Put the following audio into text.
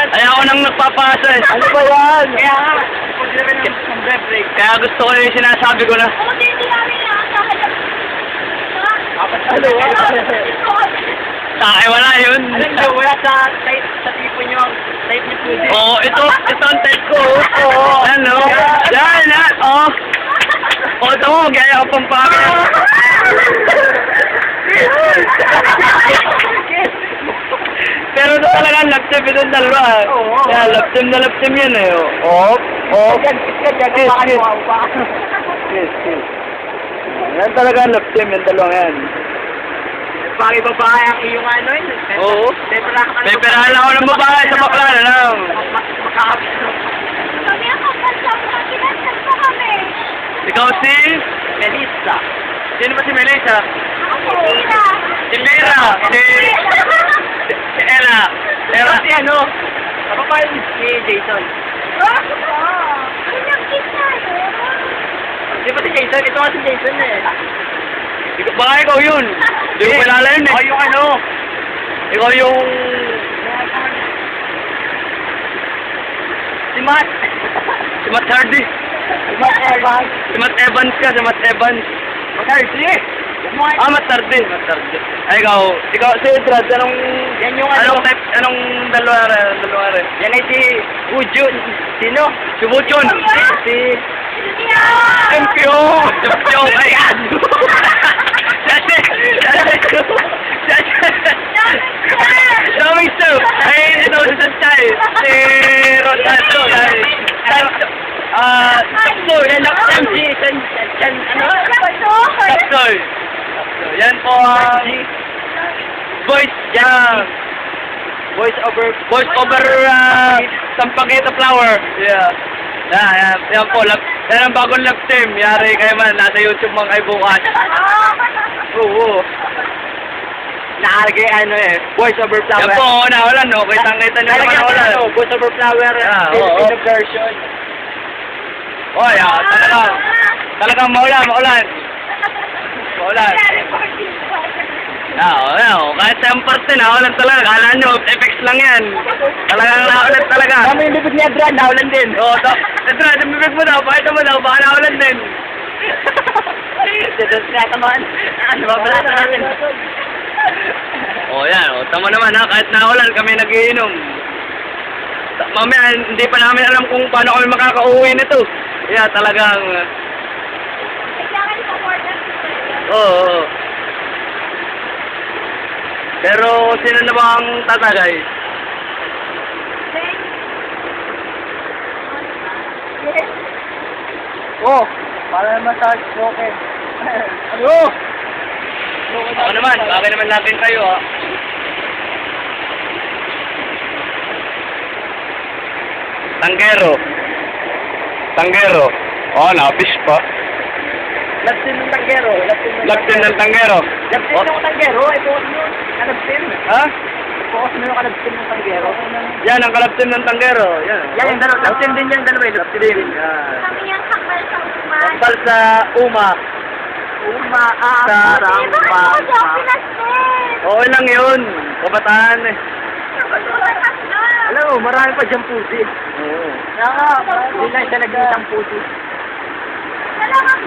yan. Ay, ako nang nagpapasa eh. Ano ba yan? Kaya nga. Break. Kaya gusto ko yung sinasabi ko na. Ano ba? Sa akin wala yun. Alam nyo, wala sa tipo nyo ang type ni Pudy. Oo, ito ang type ko. Oo. Ano? Yan, yan. Oo. O, ito mo, gaya ka pang pangit. Pero ito talaga, lap-tip itong dalawa. Oo. Kaya lap-tip yan eh. Oo. Oo. Yes. Yan talaga lap-tip yung dalawang yan. Bakit babae ang iyong ano yun? Oo. May perahan ako ng babae sa bakla na lang. Makakapit. Kami ang kapal sa mga pinasal ko kami. Ikaw si? Melissa. Sino ba si Melissa? Ako, Mira. Si Mira. Si Ella. Pero si ano? Ano pa yun si Jason? Pinag-kiss na yun. Di ba si Jason? Ito nga si Jason eh. Baka ikaw yun. Hindi ko kilala yun eh. Ako yung ano? Ikaw yung... Si Matt. Si Matt Hardy. Si Matt Evans. Si Matt Evans ka. Si Matt Evans. Matardi. Matt Hardy. Ay, ikaw si Edrad. Anong... Yan yung ano? Anong dalawa rin? Yan ay si Ujun. Sino? Si Buchon. Si... Champion! Champion! Ayan! Daming show! Ay, ito si Sanchay! Si Rosato! Sakso! Yan ang MC! Ano? Sakso! Yan po ang... Voice! Yan! Voice over Sampaguita Flower! Yeah! Yan po, yan ang bagong love team. Yari kayo man, nasa YouTube mga kayo bukas. Oo. Nakalagay ano eh. Voice over flower. Yan po, nawalan, no? Kitang-kita nyo naman nawalan. Voice over flower. Filipino version. Oh, yan. Talagang maulan. Kahit sa parte, nawalan talaga. Kala nyo, effects lang yan. Talagang nawalan talaga. Kami yung bibig ni Adrian, nawalan din. Oo, Edra, yung bibig mo daw, pakita mo daw, baka nawalan din. Dito siya naman. Ano ba pala namin? Yan, tama naman ha, kahit nawalan kami nagiinom. Mamaya, hindi pa namin alam kung paano kami makaka-uwi nito. Yeah, talagang... Oo. Pero, sino na ba ang tatagay? Oh, para naman sa broken. Ano? Ako naman, bagay naman natin kayo ha. Tanggero. Oh, napis pa. Lapsin ng tanggero. Lapsin ng tanggero. Lapsin ng tanggero. Ito yun. Kalabsin. Ha? Focus mo yung kalabsin ng tanggero. Yan, ang kalapsin ng tanggero. Yan. Yan, yung dalawa. Lapsin din yung dalawa. Lapsin din. Kami ang kapal sa uman. Kapal sa uma. Umaarang Diba? Ako sa pinasal. Okay lang yun. Kabataan eh. Alam mo, marami pa dyan pusi. Oo. Hindi lang siya naging isang pusi. Wala kang